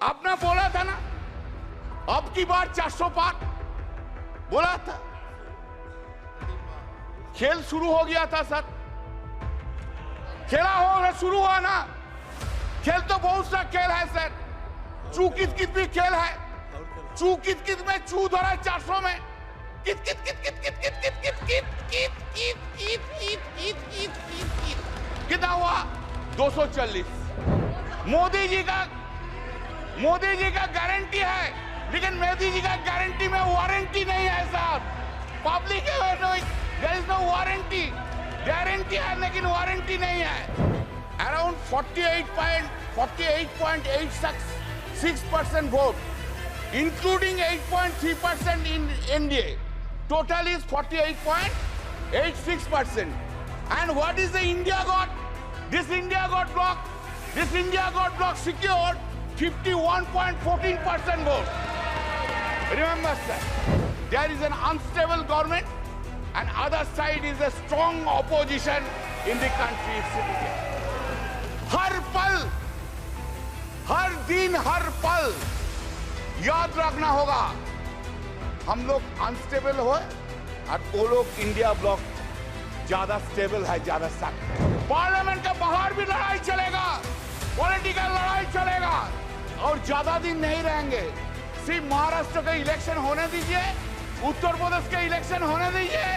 आपने बोला था ना, अब की बार 400 पार बोला था। खेल शुरू हो गया था सर, खेला हो शुरू हुआ ना। खेल तो बहुत सा खेल है सर, चू कित कित भी खेल है। चू कित कित में चू धरा 400 में कित कित कित कित कित कित कित कित कित कित कित कित कित कित कित कित कित कितना हुआ 240। मोदी जी का गारंटी है, लेकिन मोदी जी का गारंटी में वारंटी नहीं है साहब। Public there is no warranty, guarantee है लेकिन वारंटी नहीं है। Around 48.86% vote, including 8.3% in NDA. Total is 48.86%. And what is the India got? This India got bloc secured 51.14% vote. Remember, sir, there is an unstable government and other side is a strong opposition in the country citizen. हर पल, हर दिन, हर पल याद रखना होगा, हम लोग unstable हो और वो लोग इंडिया ब्लॉक ज्यादा स्टेबल है, ज्यादा सख्त है। पार्लियामेंट के बाहर भी लड़ाई चलेगा, पॉलिटिकल लड़ाई चलेगा और ज्यादा दिन नहीं रहेंगे। सिर्फ महाराष्ट्र के इलेक्शन होने दीजिए, उत्तर प्रदेश के इलेक्शन होने दीजिए,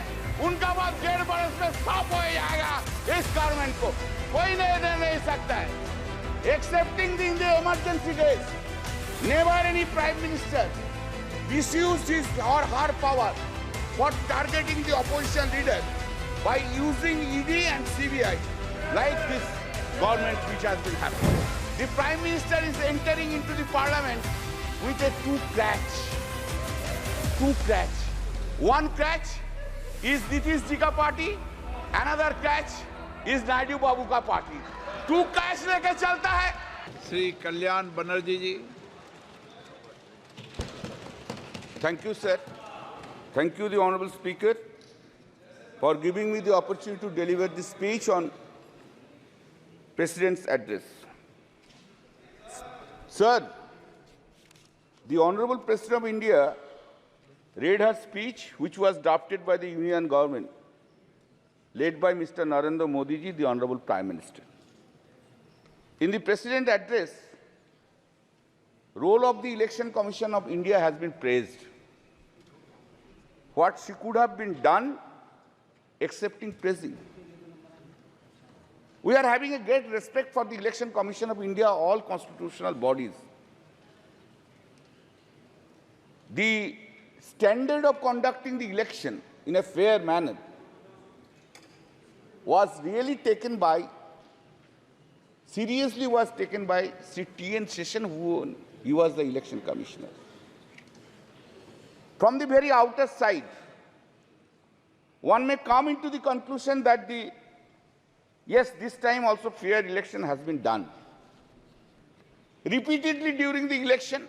उनका बाद 1.5 बरस में साफ हो जाएगा। इस गवर्नमेंट को कोई नहीं सकता है। Excepting in the emergency days, never any prime minister misused his or her power for targeting the opposition leader by using ED and CBI like this government which has been happening. The prime minister is entering into the parliament with a two crutch. One crutch is Nitish ji ka party, another crutch is Naidu Babu का party. तू cash लेके चलता है। श्री कल्याण बनर्जी जी। Thank you, sir. Thank you, the Honorable Speaker, for giving me the opportunity to deliver this speech on President's address. Sir, the Honorable President of India read her speech, which was drafted by the Union government, led by Mr. Narendra Modi ji, the Honorable Prime Minister. In the President's address, role of the Election Commission of India has been praised. What she could have been done, excepting praising. We are having a great respect for the Election Commission of India, all constitutional bodies. The standard of conducting the election in a fair manner was really taken by Sri T.N. Seshan, who he was the election commissioner. From the very outer side, one may come into the conclusion that yes, this time also fair election has been done. Repeatedly during the election,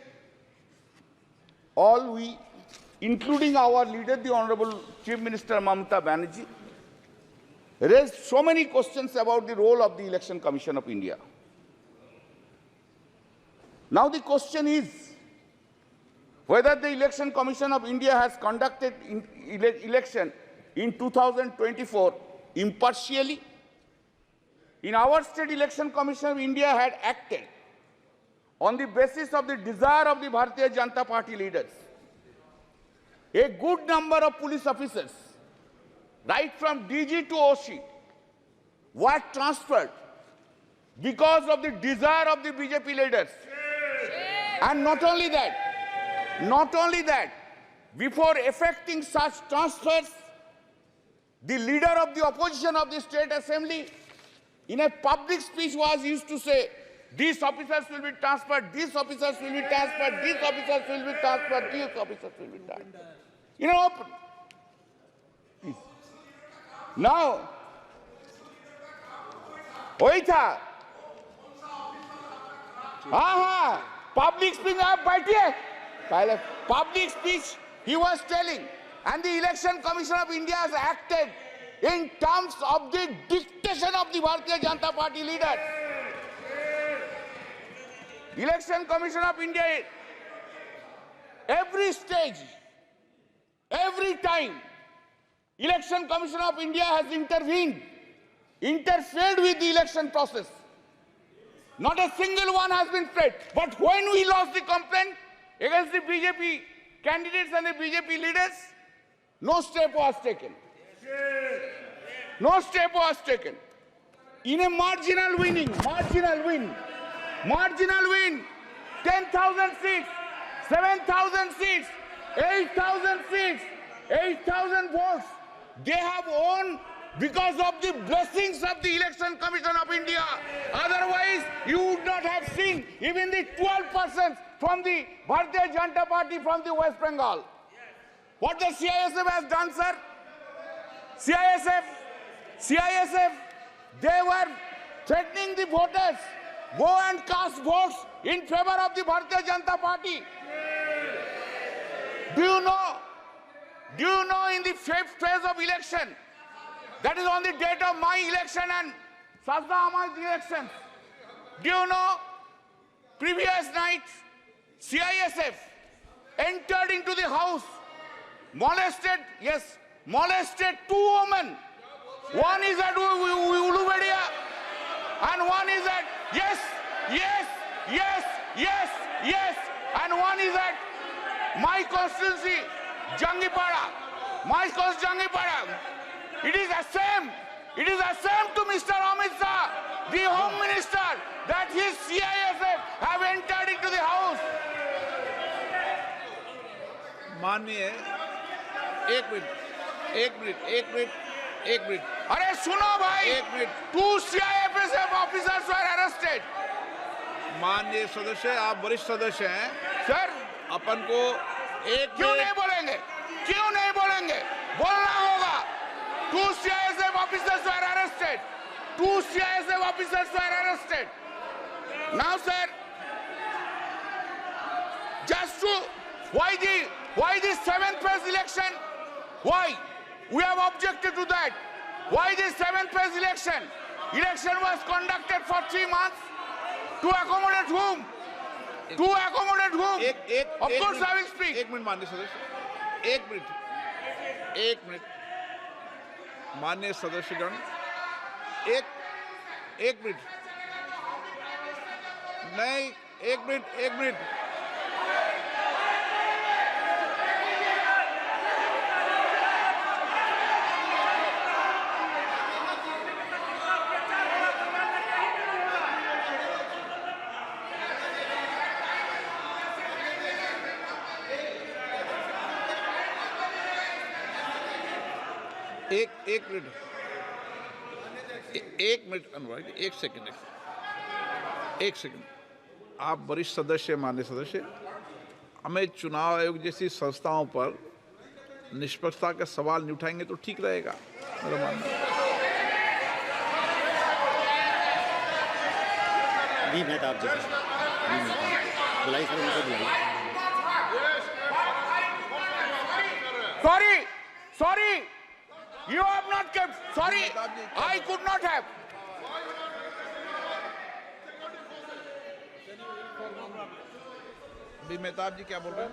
all we, including our leader, the Honorable Chief Minister Mamata Banerjee, raised so many questions about the role of the Election Commission of India. Now the question is whether the Election Commission of India has conducted election in 2024 impartially. In our state, Election Commission of India had acted on the basis of the desire of the Bharatiya Janata Party leaders. A good number of police officers, right from DG to OC, were transferred because of the desire of the BJP leaders. And not only that, before effecting such transfers, the leader of the opposition of the State Assembly, in a public speech, was used to say, these officers will be transferred, these officers will be transferred, these officers will be transferred, these officers will be transferred. You know, open. Please. Now, वही था, हाँ, public speech, आप बैठिए, पहले public speech he was telling, and the Election Commission of India has acted in terms of the dictation of the Bharatiya Janata Party leaders. Election Commission of India, every stage, every time, Election Commission of India has intervened, interfered with the election process. Not a single one has been paid. But when we lost the complaint against the BJP candidates and the BJP leaders, no step was taken. No step was taken. In a marginal win, 10,000 seats, 7,000 seats, 8,000 seats, 8,000 votes, they have won because of the blessings of the Election Commission of India. Otherwise, you would not have seen even the 12% from the Bharatiya Janata Party from the West Bengal. What the CISF has done, sir? CISF, they were threatening the voters. Go and cast votes in favor of the Bharatiya Janata Party. Do you know in the fifth phase of election, that is on the date of my election and Sajda Ahmad's election, do you know, previous night, CISF entered into the house, molested two women. One is at Ulubedia and one is at, yes, and one is at my constituency, Jangipara. It is the same to Mr. Amit Shah, the Home Minister, that his CISF have entered into the house. माननीय एक minute अरे सुनो भाई, एक minute. 2 CISF officers were arrested. माननीय सदस्य, आप वरिष्ठ सदस्य हैं सर, अपन को एक क्यों नहीं बोलेंगे? बोलना होगा. 2 CISF officers were arrested. Now, sir, just to why the 7th phase election? Why? We have objected to that. Why the 7th phase election? Election was conducted for 3 months. To accommodate whom? Of course, I will speak. एक minute माननीय सदस्य, एक minute माननीय सदस्यगण, एक minute नहीं, एक minute एक minute अनुराग, एक सेकंड। आप वरिष्ठ सदस्य, माननीय सदस्य, हमें चुनाव आयोग जैसी संस्थाओं पर निष्पक्षता का सवाल नहीं उठाएंगे तो ठीक रहेगा, मेरा मानना है। मेहताब जी, बुलाई सर, उनको बुलाई। Sorry, you have not kept. Sorry, I could not have. Mehtab जी क्या बोल रहे हैं?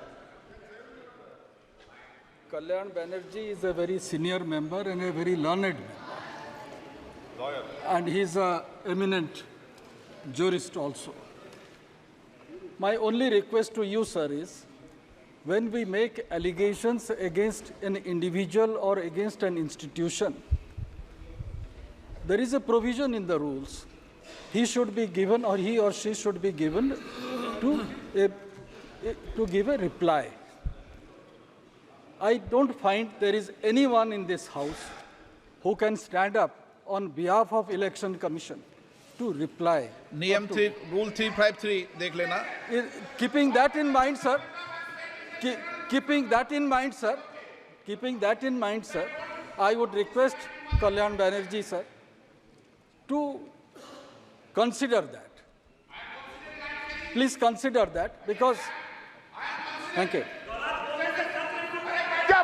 Kalyan Banerjee is a very senior member and a very learned member. And he is an eminent jurist also. My only request to you, sir, is when we make allegations against an individual or against an institution, there is a provision in the rules. He should be given, or he or she should be given to give a reply. I don't find there is anyone in this house who can stand up on behalf of Election Commission to reply. नियम 3, rule 353 देख लेना। Keeping that in mind, sir, I would request Kalyan Banerjee, sir, to consider that. Please consider that, because, thank you.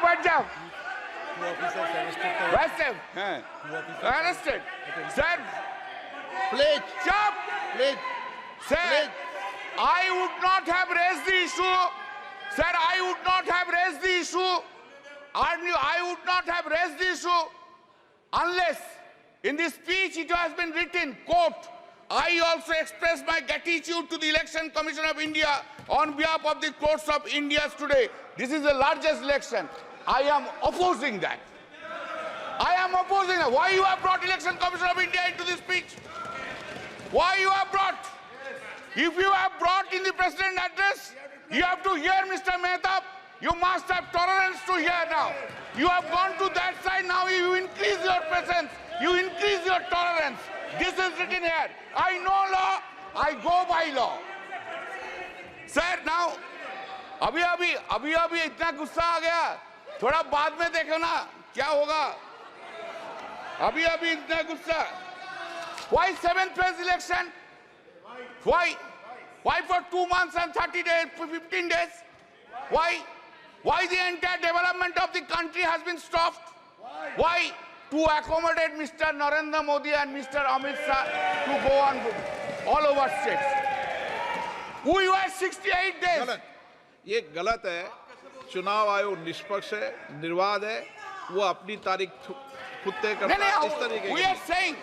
बैठ जाओ। Arrested. Sir, please stop. Please Sir, I would not have raised the issue. Sir, I would not have raised the issue. I would not have raised the issue unless in this speech it has been written, quote, I also express my gratitude to the Election Commission of India on behalf of the courts of India today. This is the largest election. I am opposing that. I am opposing that. Why you have brought Election Commission of India into this speech? Why you have brought? If you have brought in the President's address, you have to hear Mr. Mehta. You must have tolerance to hear now. You have gone to that side, now you increase your presence. You increase your tolerance. This is written here. I know law, I go by law. Sir, now, अभी इतना गुस्सा आ गया, थोड़ा बाद में देखो ना क्या होगा. अभी इतना गुस्सा. Why 7th phase election? Why? Why for 2 months and 30 days, 15 days? Why? Why the entire development of the country has been stopped? Why? To accommodate Mr. Narendra Modi and Mr. Amit Shah to go on all over states. We were 68 days. गलत, ये गलत है. चुनाव आयोग निष्पक्ष है, निर्वाध है, वो अपनी तारीख खुद तय करता है. इस तरीके we are saying,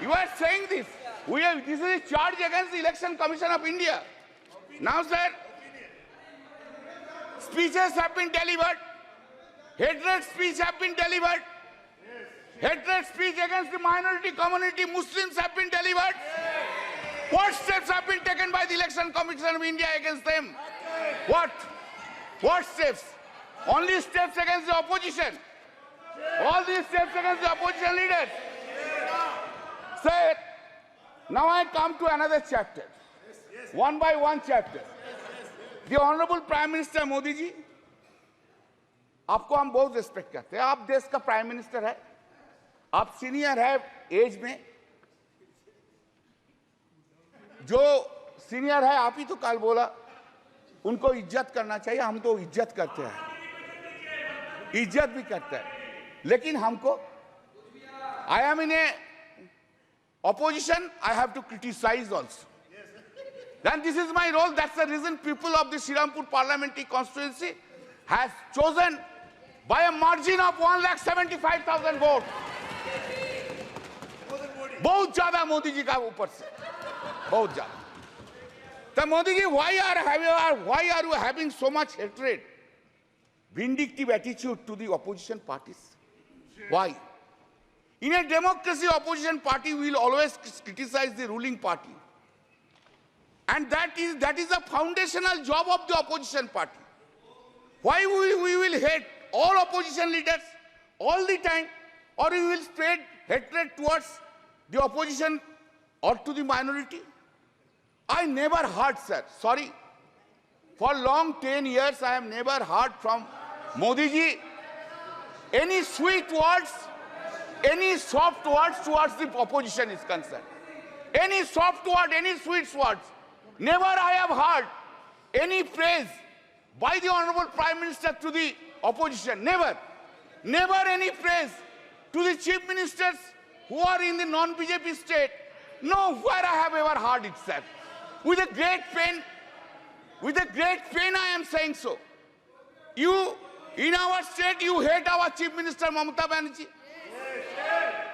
you are saying this. This is a charge against the Election Commission of India. Now, sir, speeches have been delivered. Hatred speech have been delivered. Hatred speech against the minority community, Muslims have been delivered. What steps have been taken by the Election Commission of India against them? What? What steps? Only steps against the opposition. All these steps against the opposition leaders. Sir, now I come to another chapter. One by one chapter. The Honorable Prime Minister Modi ji, आपको हम बहुत respect करते हैं. आप देश का prime minister है, आप सीनियर है एज में. जो सीनियर है, आप ही तो कल बोला, उनको इज्जत करना चाहिए. हम तो इज्जत करते हैं, इज्जत भी करते हैं, लेकिन हमको, I am in a opposition, I have to criticize also. Then this is my role. That's the reason people of the Srirampur parliamentary constituency has chosen by a margin of 1,75,000 votes. बहुत ज्यादा मोदी जी का ऊपर से, बहुत ज्यादा. तो Modi ji, why are you having so much hatred, vindictive attitude to the opposition parties? Why? In a democracy, opposition party will always criticize the ruling party. And that is a foundational job of the opposition party. Why we will hate all opposition leaders all the time, or we will spread hatred towards the opposition or to the minority? I never heard, sir, sorry, for long 10 years I have never heard from Modi ji any sweet words, any soft words towards the opposition is concerned. Any soft word, any sweet words. Never I have heard any praise by the Honorable Prime Minister to the opposition. Never. Never any praise to the chief ministers who are in the non-BJP state. Nowhere I have ever heard it, sir. With a great pain I am saying so. You, in our state, you hate our Chief Minister Mamata Banerjee.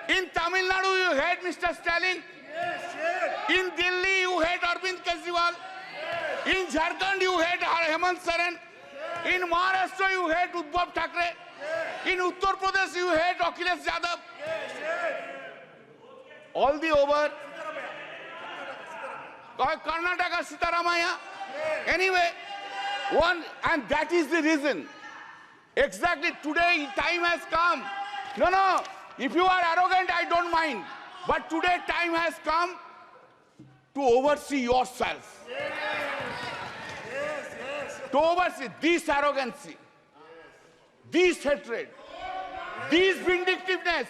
In Tamil Nadu, you hate Mr. Stalin. In Delhi, you hate Arvind Kejriwal. In Jharkhand, you hate Hemant Soren. In Maharashtra, you hate Uddhav Thackeray. In Uttar Pradesh, you hate Akhilesh Yadav. All the over. Karnataka, Sitaramaya. Anyway, and that is the reason. Exactly today, time has come. No, if you are arrogant, I don't mind. But today, time has come to oversee yourself. To oversee this arrogancy, this hatred, this vindictiveness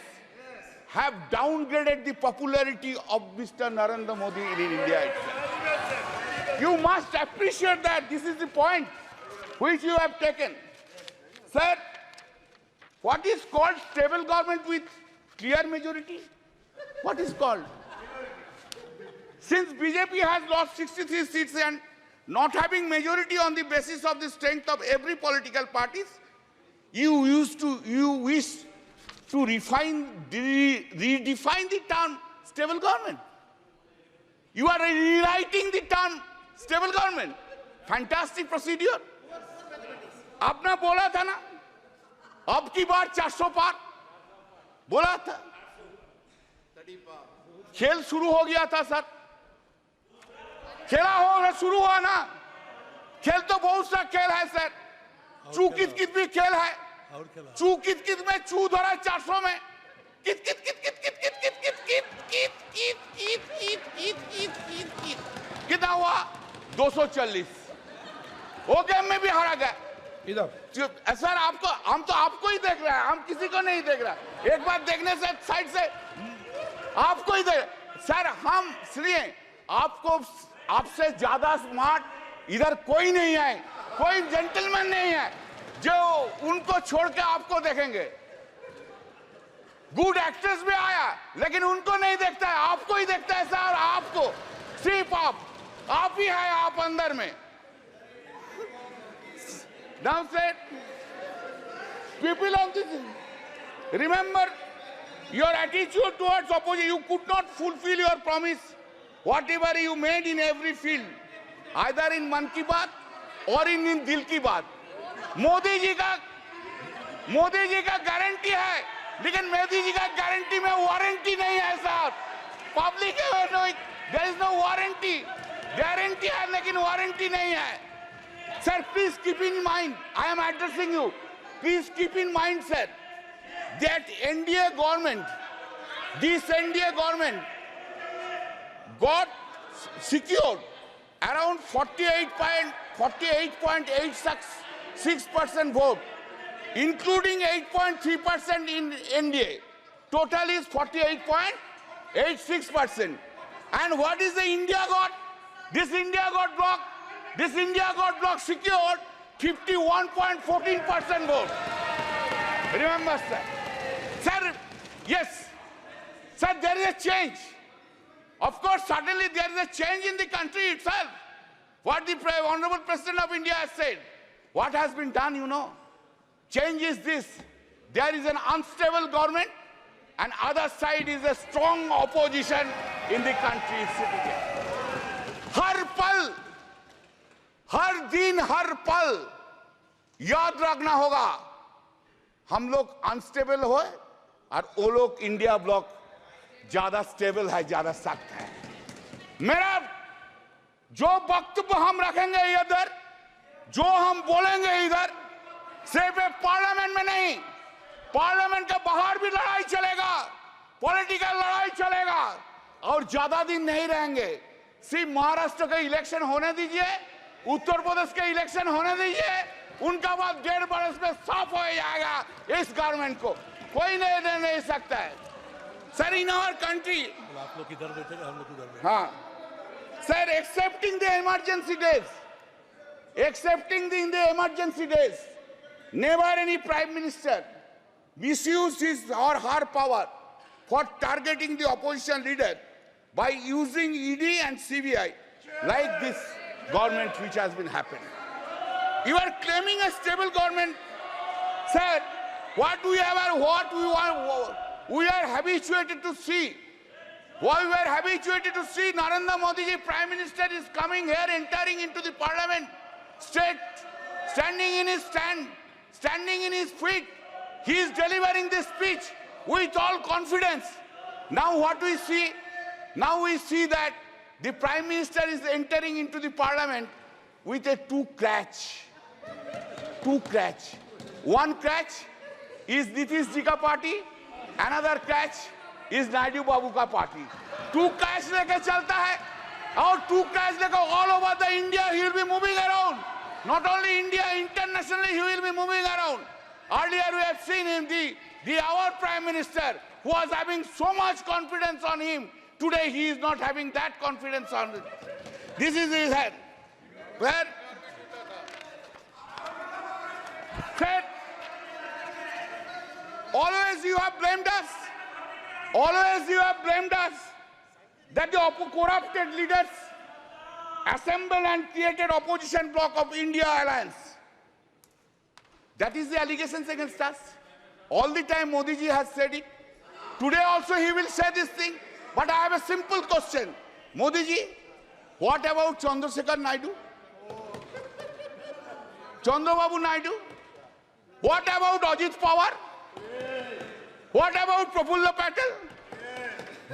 have downgraded the popularity of Mr. Narendra Modi in India itself. You must appreciate that. This is the point which you have taken. Sir, what is called stable government with clear majority? What is called? Since BJP has lost 63 seats and not having majority on the basis of the strength of every political parties, you wish to redefine the term stable government. You are rewriting the term stable government. Fantastic procedure. आपने बोला था ना, अब की बार 400 पार बोला था, खेल शुरू हो गया था सर, खेला हो शुरू हुआ ना, खेल तो बहुत सा खेल है सर, चू कित कित भी खेल है, चू कित कित में चू धरा 400 में, कित कित कित कित कित कित कित कित कित कित कित कित कित कित कित कित कित कितना हुआ 240, वो गेम में भी हारा गया। इधर सर आपको, हम तो आपको ही देख रहे हैं, हम किसी को नहीं देख रहा। एक बार देखने से साइड से आपको ही देख सर, हम इसलिए आपको, आपसे ज्यादा स्मार्ट इधर कोई नहीं है, कोई जेंटलमैन नहीं है जो उनको छोड़ के आपको देखेंगे। गुड एक्टर्स भी आया लेकिन उनको नहीं देखता है, आपको ही देखता है सर, आपको सिर्फ आप ही है, आप अंदर में। Now said, people of this, remember your attitude towards opposition. You could not fulfill your promise, whatever you made in every field, either in Man Ki Baat or in Dil Ki Baat. Modi ji का guarantee है, लेकिन मोदी जी का guarantee में warranty नहीं है साहब। Public there is no warranty, guarantee है लेकिन वारंटी नहीं है। Sir, please keep in mind, I am addressing you, please keep in mind, sir, that NDA government, this NDA government got secured around 48.86% vote, including 8.3% in NDA. Total is 48.86%. And what is the India got? This India got blocked. This India got bloc secured 51.14% vote. Remember, sir. Sir, yes. Sir, there is a change. Of course, suddenly there is a change in the country itself. What the Honorable President of India has said. What has been done, you know. Change is this. There is an unstable government and other side is a strong opposition in the country citizen. हर पल, हर दिन, हर पल याद रखना होगा, हम लोग unstable हो और वो लोग इंडिया ब्लॉक ज्यादा स्टेबल है, ज्यादा सख्त है। मेरा जो वक्तव्य हम रखेंगे इधर, जो हम बोलेंगे इधर, सिर्फ पार्लियामेंट में नहीं, पार्लियामेंट के बाहर भी लड़ाई चलेगा, पॉलिटिकल लड़ाई चलेगा और ज्यादा दिन नहीं रहेंगे। सिर्फ महाराष्ट्र का इलेक्शन होने दीजिए, उत्तर प्रदेश के इलेक्शन होने दीजिए, उनका बाद 1.5 बरस में साफ हो जाएगा इस गवर्नमेंट को, कोई नहीं सकता है। सर, इन आवर कंट्री, आप लोग किधर बैठेगा, हम लोग किधर बैठेंगे। हाँ sir, accepting the emergency days, never any prime minister misused his or her power for targeting the opposition leader by using ED and CBI like this government which has been happening. You are claiming a stable government. Sir, what we are habituated to see. What we are habituated to see, Narendra Modi ji, Prime Minister, is coming here, entering into the parliament, standing in his feet. He is delivering this speech with all confidence. Now what we see? Now we see that the Prime Minister is entering into the parliament with a two crutch. One crutch is Nitish ji ka party, another crutch is Naidu Babu ka party. Two crutch leke chalta hai, और two crutch leke all over the India he will be moving around. Not only India, internationally he will be moving around. Earlier we have seen him, our Prime Minister, who was having so much confidence on him. Today he is not having that confidence on him. This is his head. Where? Said, always you have blamed us. Always you have blamed us that the corrupted leaders assembled and created opposition bloc of India Alliance. That is the allegations against us. All the time Modi ji has said it. Today also he will say this thing. But I have a simple question. Modi ji, what about Chandrasekhar Naidu? Chandrababu Naidu? What about Ajit Pawar? What about Prafulla Patel?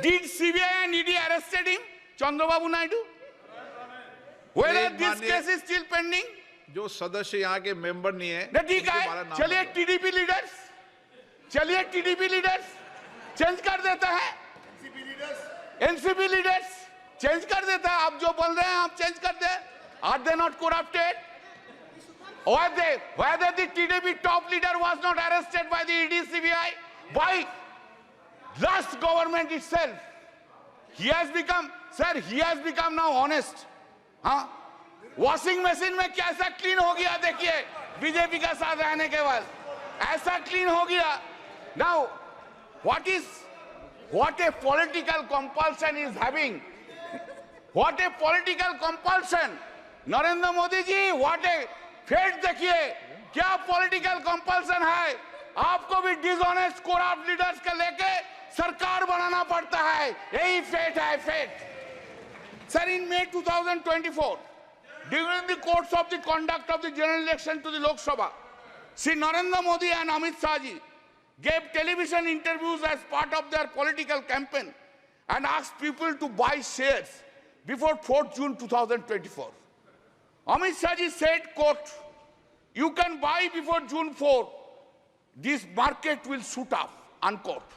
Did CBI and ED arrested him? Chandrababu Naidu? Whether this case is still pending? जो सदस्य यहाँ के member नहीं है, ठीक है, चलिए TDP leaders change कर देता है, एनसीपी लीडर्स चेंज कर देता है. आप जो बोल रहे हैं आप चेंज कर दे. Are they not corrupted? Whether the TDP top leader was not arrested by the ED CBI, by last government itself. He has become now honest. हाँ? वॉशिंग मशीन में कैसा क्लीन हो गया देखिए बीजेपी का साथ रहने के बाद ऐसा क्लीन हो गया. Now what a political compulsion is having. What a political compulsion. Narendra Modi ji, what a fate देखिए क्या पॉलिटिकल कंपल्सन है. आपको भी डिसऑनेस्ट करप्ट लीडर्स के लेके सरकार बनाना पड़ता है. यही फेट है, fate. Sir, in May 2024, during the course of the conduct of the general election to the Lok Sabha, Shri Narendra Modi and Amit Shah ji gave television interviews as part of their political campaign and asked people to buy shares before 4th June 2024. Amit Shah ji said, quote, "You can buy before June 4. This market will shoot up," unquote.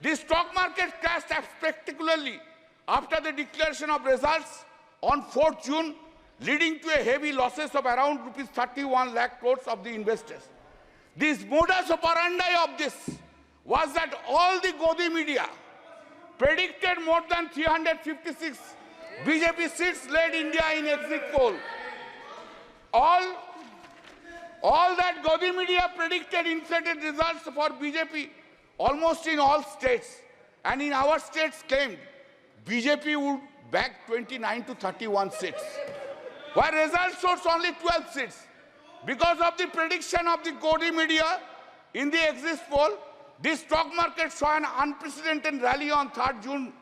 The stock market crashed spectacularly after the declaration of results on 4th June, leading to a heavy losses of around rupees 31 lakh crores of the investors. This modus operandi of this was that all the Godi media predicted more than 356 BJP seats led India in exit poll. All that Godi media predicted inflated results for BJP almost in all states, and in our states claimed BJP would bag 29 to 31 seats, while results showed only 12 seats. Because of the prediction of the Godi media in the exit poll, the stock market saw an unprecedented rally on 3rd June.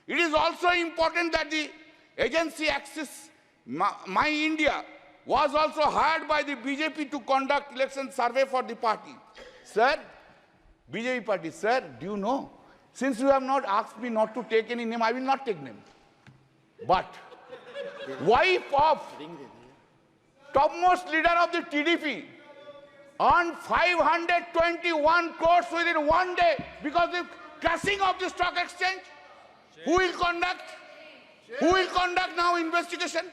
It is also important that the agency Axis My India was also hired by the BJP to conduct election survey for the party. Sir, BJP party, sir, do you know? Since you have not asked me not to take any name, I will not take name. But wife of topmost leader of the TDP earned 521 crores within one day because of the crashing of the stock exchange. Who will conduct? Who will conduct now investigation?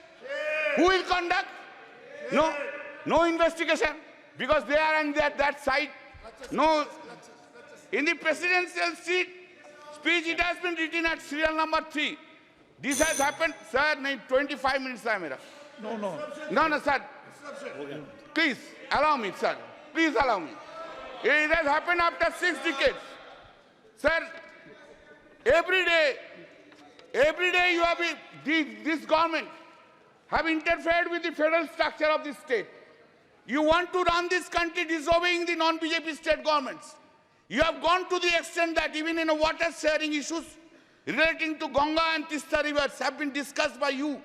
Who will conduct? No investigation, because they are on that side. No. In the presidential speech, it has been written at serial number 3. This has happened, sir. 25 minutes hai mera. No, sir. Please allow me, sir. Please allow me. It has happened after 6 decades, sir. Every day you have this government have interfered with the federal structure of the state. You want to run this country disobeying the non-BJP state governments. You have gone to the extent that even in water sharing issues relating to Ganga and Tista rivers have been discussed by you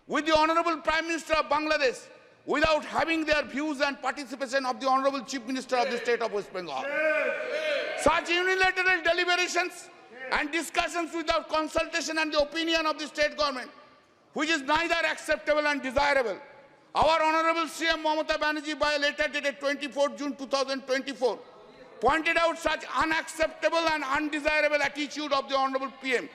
with the Honorable Prime Minister of Bangladesh without having their views and participation of the Honorable Chief Minister of the state of West Bengal. Such unilateral deliberations and discussions without consultation and the opinion of the state government, which is neither acceptable and desirable. Our Honorable CM Mamata Banerjee, by a letter dated 24 June 2024, pointed out such unacceptable and undesirable attitude of the Honorable PM.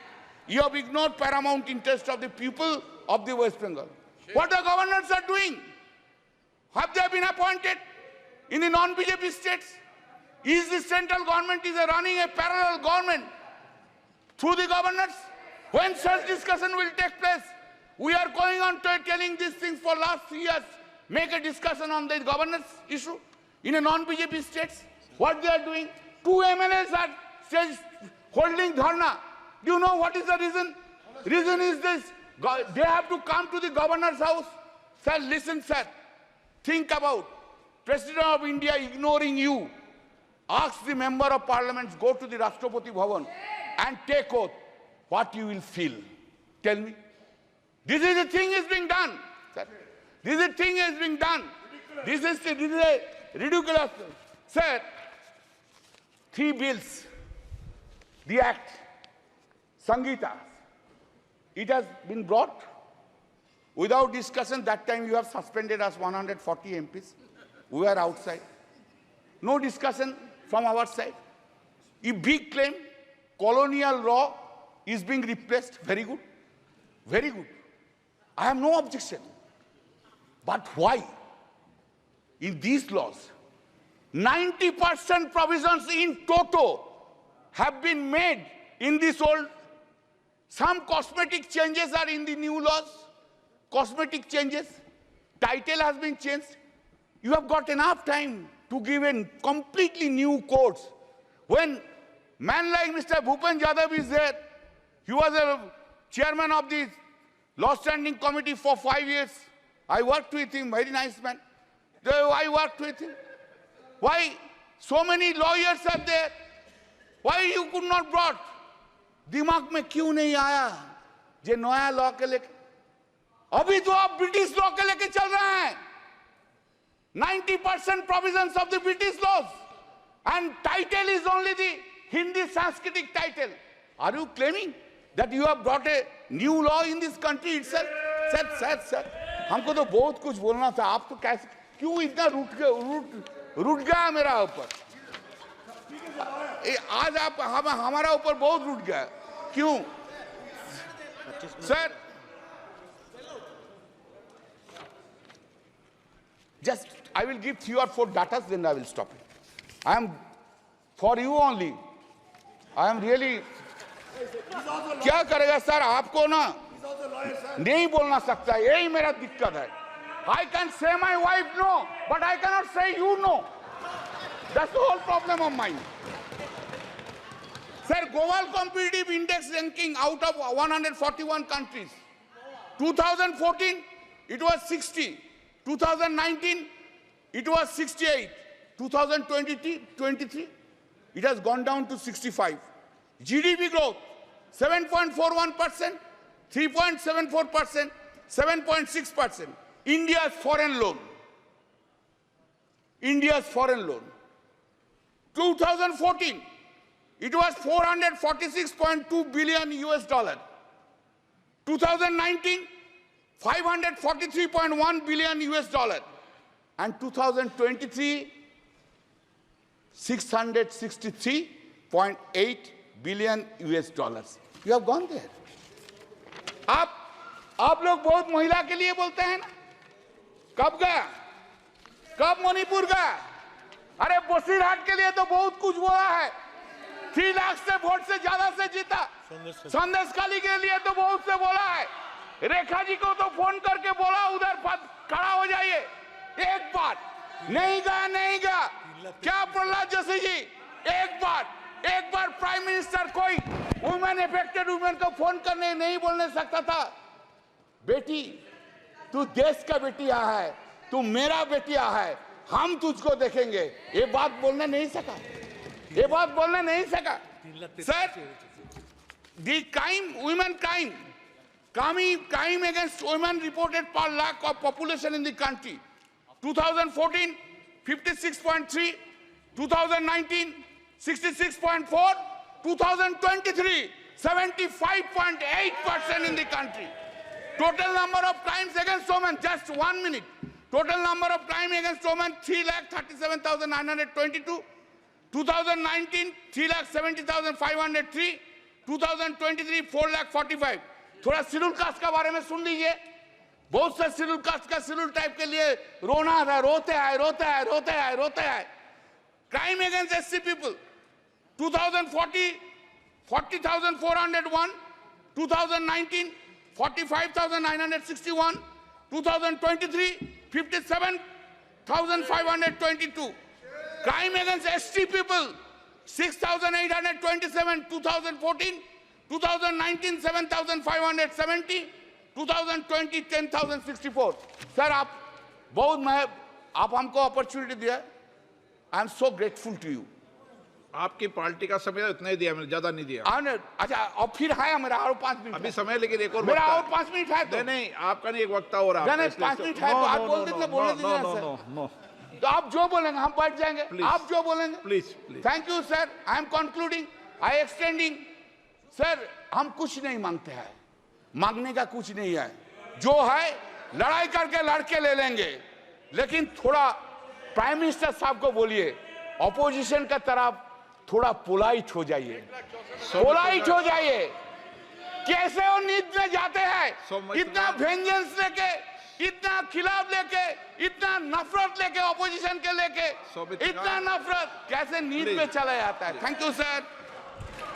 You have ignored paramount interest of the people of the West Bengal. What the governors are doing? Have they been appointed in the non-BJP states? Is the central government running a parallel government through the governors? When such discussion will take place? We are going on telling these things for last 3 years. Make a discussion on the governance issue in a non-BJP states. What they are doing? 2 MLAs are holding dharna. Do you know what is the reason? Reason is this. They have to come to the governor's house. Sir, listen, sir. Think about President of India ignoring you. Ask the member of parliament, go to the Rashtrapati Bhavan and take oath. What you will feel? Tell me. This is the thing is being done. Sir. This is the thing is being done. This is a ridiculous. Sir, 3 bills. The act, Sangeeta, it has been brought without discussion. That time you have suspended us 140 MPs. We were outside. No discussion from our side. A big claim, colonial law is being replaced. Very good. Very good. I have no objection. But why? In these laws, 90% provisions in toto have been made in this old. Some cosmetic changes are in the new laws. Cosmetic changes. Title has been changed. You have got enough time to give in completely new codes. When man like Mr. Bhupen Yadav is there, he was a chairman of the Law Standing Committee for 5 years. I worked with him, very nice man. I worked with him. Why so many lawyers are there? Why you could not brought? दिमाग में क्यों नहीं आया जे नया law के लेके? अभी तो आप ब्रिटिश लॉ के लेके चल रहे हैं. 90% provisions of the British laws, and title is only the Hindi Sanskritic title. Are you claiming that you have brought a new law in this country itself? Sir, हमको तो बहुत कुछ बोलना था. आप तो कैसे क्यों इतना रूठ गया मेरा ऊपर? आज आप हमारा ऊपर बहुत रूठ गया. क्यों? Sir, just I will give 3 or 4 data, then I will stop it. I am for you only. I am really. क्या करेगा सर? आपको ना नहीं बोलना सकता. यही मेरा दिक्कत है. I can say my wife no, but I cannot say you no. That's the whole problem of mine. Sir, global competitive index ranking out of 141 countries. 2014, it was 60. 2019, it was 68. 2023, it has gone down to 65. GDP growth, 7.41%, 3.74%, 7.6%. India's foreign loan. 2014, it was 446.2 billion US dollar. 2019, 543.1 billion US dollar. And 2023, 663.8 billion US dollars. You have gone there. आप लोग बहुत महिला के लिए बोलते हैं ना? कब गया? कब मणिपुर गया? अरे बसीरहाट के लिए तो बहुत कुछ बोला है. 3 लाख से वोट से ज्यादा से जीता. संदेशखाली के लिए तो बहुत से बोला है. रेखा जी को तो फोन करके बोला उधर खड़ा हो जाइए. एक बार नहीं गया. क्या प्रहलाद जोशी जी? एक बार प्राइम मिनिस्टर कोई वुमेन अफेक्टेड वुमेन को फोन करने नहीं बोलने सकता था? बेटी, तू देश का बेटिया है, तू मेरा बेटिया है, हम तुझको देखेंगे. ये बात बोलने नहीं सका. Sir, the women crime against women reported per lakh of population in the country. 2014, 56.3. 2019, 66.4. 2023, 75.8% in the country. Total number of crimes against women, just 1 minute. Total number of crimes against women, 3,37,922. 2019, 3,70,503. 2023, 4,45,000. थोड़ा schedule caste का बारे में सुन लीजिए. बहुत से schedule caste का schedule type के लिए रोते हैं. Crime against SC people, 2040, 40,401. 2019, 45,961. 2023, 57,522. Crime against ST people, 6,827. 2014, 2019, 7,570. 2020 10,064. Sir आप हमको अपॉर्चुनिटी दिया, I am so grateful to you. आपकी पार्टी का समय इतना ही दिया, मैंने ज्यादा नहीं दिया। अच्छा, और फिर है मेरा और 5 मिनट अभी समय, लेकिन एक और मेरा वक्ता- और 5 मिनट है तो नहीं, आपका नहीं, एक वक्ता हो रहा है। नहीं, 5 मिनट है तो आप बोल दीजिए, बोलने दीजिए ना सर। तो आप जो बोलेंगे हम बैठ जाएंगे, आप जो बोलेंगे। Please. Thank you sir, I am concluding, I extending. Sir हम कुछ नहीं मांगते हैं, मांगने का कुछ नहीं है, जो है लड़ाई करके लड़के ले लेंगे, लेकिन थोड़ा प्राइम मिनिस्टर साहब को बोलिए ऑपोजिशन का तरफ थोड़ा पोलाइट हो जाइए, पोलाइट हो जाइए। कैसे वो नींद में जाते हैं, इतना वेंजेंस लेके, इतना खिलाफ लेके, इतना नफरत लेके, ऑपोजिशन के लेके, इतना नफरत कैसे नींद में चला जाता है। Thank you sir.